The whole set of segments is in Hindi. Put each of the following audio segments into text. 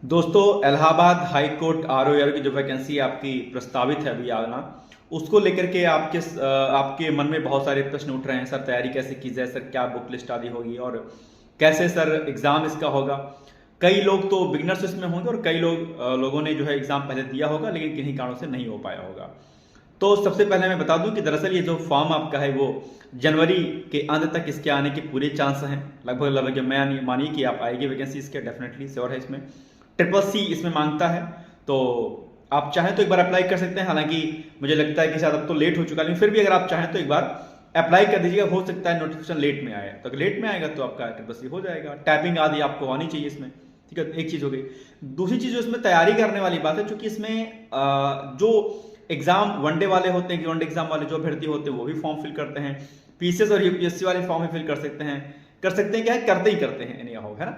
दोस्तों, इलाहाबाद हाई कोर्ट आरओ की जो वैकेंसी आपकी प्रस्तावित है अभी आना, उसको लेकर के आपके मन में बहुत सारे प्रश्न उठ रहे हैं। सर तैयारी कैसे की जाए, सर क्या बुक लिस्ट आदि होगी और कैसे सर एग्जाम इसका होगा। कई लोग तो बिगनर्स इसमें होंगे और कई लोगों ने जो है एग्जाम पहले दिया होगा लेकिन किन्हीं कारणों से नहीं हो पाया होगा। तो सबसे पहले मैं बता दूं कि दरअसल ये जो फॉर्म आपका है वो जनवरी के अंत तक इसके आने के पूरे चांस हैं। लगभग मैं मानिए कि आप आएगी वैकेंसी इसके, डेफिनेटली श्योर है। इसमें ट्रिपल सी इसमें मांगता है, तो आप चाहें तो एक बार अप्लाई कर सकते हैं। हालांकि मुझे लगता है कि शायद अब तो लेट हो चुका है, लेकिन फिर भी अगर आप चाहें तो एक बार अप्लाई कर दीजिएगा। हो सकता है नोटिफिकेशन लेट में आए, तो अगर लेट में आएगा तो आपका ट्रिपल सी हो जाएगा। टाइपिंग आदि आपको आनी चाहिए इसमें, ठीक है। एक चीज हो गई। दूसरी चीज जो इसमें तैयारी करने वाली बात है, चूंकि इसमें जो एग्जाम वनडे वाले होते हैं, वनडे एग्जाम वाले जो अभ्यर्थी होते हैं वो भी फॉर्म फिल करते हैं। पीसीएस और यूपीएससी वाले फॉर्म भी फिल कर सकते हैं क्या है, करते ही करते हैं एनी हाउ, है ना।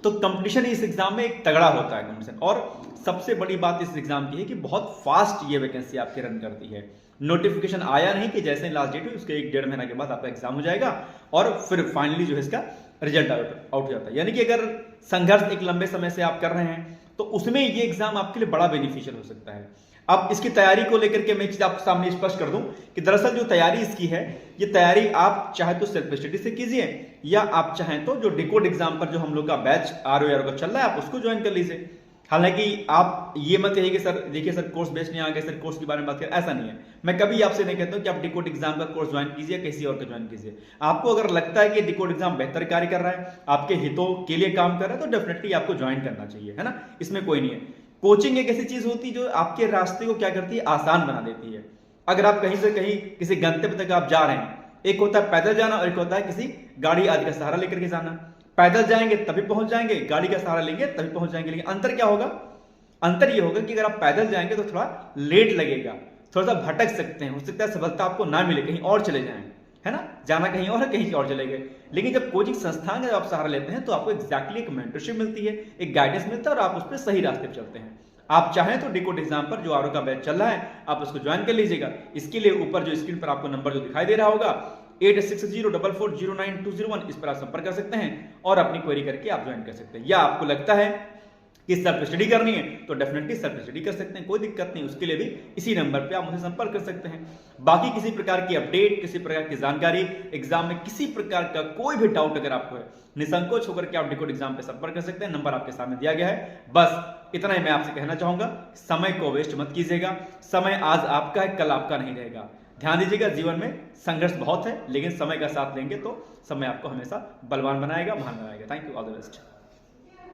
तो कंपटीशन इस एग्जाम में एक तगड़ा होता है कंपटीशन। और सबसे बड़ी बात इस एग्जाम की है कि बहुत फास्ट ये वैकेंसी आपकी रन करती है। नोटिफिकेशन आया नहीं कि जैसे लास्ट डेट हुई उसके 1-1.5 महीना के बाद आपका एग्जाम हो जाएगा और फिर फाइनली जो है इसका रिजल्ट आउट हो जाता है। यानी कि अगर संघर्ष एक लंबे समय से आप कर रहे हैं तो उसमें ये एग्जाम आपके लिए बड़ा बेनिफिशियल हो सकता है। अब इसकी तैयारी को लेकर के मैं चीज आपके सामने स्पष्ट कर दूं कि दरअसल जो तैयारी इसकी है, ये तैयारी आप चाहे तो सेल्फ स्टडी से कीजिए या आप चाहें तो जो डिकोड एग्जाम पर जो हम लोग का बैच आरओ का चल रहा है आप उसको ज्वाइन कर लीजिए। हालांकि आप ये मत कहिए कि सर देखिए सर कोर्स बेच नहीं आ गया, सर कोर्स के बारे में बात करें, ऐसा नहीं है। मैं कभी आपसे नहीं कहता हूं कि आप डिकोड एग्जाम का कोर्स ज्वाइन कीजिए, किसी और का ज्वाइन कीजिए। आपको अगर लगता है कि डिकोड एग्जाम बेहतर कार्य कर रहा है, आपके हितों के लिए काम कर रहा है, तो डेफिनेटली आपको ज्वाइन करना चाहिए, है ना। इसमें कोई नहीं है। कोचिंग एक ऐसी चीज होती है जो आपके रास्ते को क्या करती है, आसान बना देती है। अगर आप कहीं से कहीं किसी गंतव्य तक आप जा रहे हैं, एक होता है पैदल जाना और एक होता है किसी गाड़ी आदि का सहारा लेकर के जाना। पैदल जाएंगे तभी पहुंच जाएंगे, गाड़ी का सहारा लेंगे तभी पहुंच जाएंगे। लेकिन अंतर क्या होगा, अंतर ये होगा कि अगर आप पैदल जाएंगे तो थोड़ा लेट लगेगा, थोड़ा सा भटक सकते हैं, हो सकता है सफलता आपको ना मिले, कहीं और चले जाएं, है ना। जाना कहीं और है, कहीं और चले गए। लेकिन जब कोचिंग संस्थान का आप सहारा लेते हैं तो आपको एग्जैक्टली एक मेंटरशिप मिलती है, एक गाइडेंस मिलता है और आप उस पर सही रास्ते पर चलते हैं। आप चाहें तो डिकोड एग्जाम पर जो आरओ का बैच चल रहा है आप उसको ज्वाइन कर लीजिएगा। इसके लिए ऊपर जो स्क्रीन पर आपको नंबर जो दिखाई दे रहा होगा 8604409201, इस पर आप संपर्क कर सकते हैं और अपनी क्वेरी करके आप ज्वाइन कर सकते हैं। या आपको लगता है कि सेल्फ स्टडी करनी है तो डेफिनेटली सेल्फ स्टडी कर सकते हैं, कोई दिक्कत नहीं। उसके लिए भी इसी नंबर पे आप मुझे संपर्क कर सकते हैं। बाकी किसी प्रकार की अपडेट, किसी प्रकार की जानकारी, एग्जाम में किसी प्रकार का कोई भी डाउट अगर आपको है, निसंकोच होकर के आप डिकोड एग्जाम पे संपर्क कर सकते हैं। नंबर आपके सामने दिया गया है। बस इतना ही मैं आपसे कहना चाहूंगा, समय को वेस्ट मत कीजिएगा। समय आज आपका है, कल आपका नहीं रहेगा। ध्यान दीजिएगा, जीवन में संघर्ष बहुत है लेकिन समय का साथ लेंगे तो समय आपको हमेशा बलवान बनाएगा, महान बनाएगा। Thank you, all the best.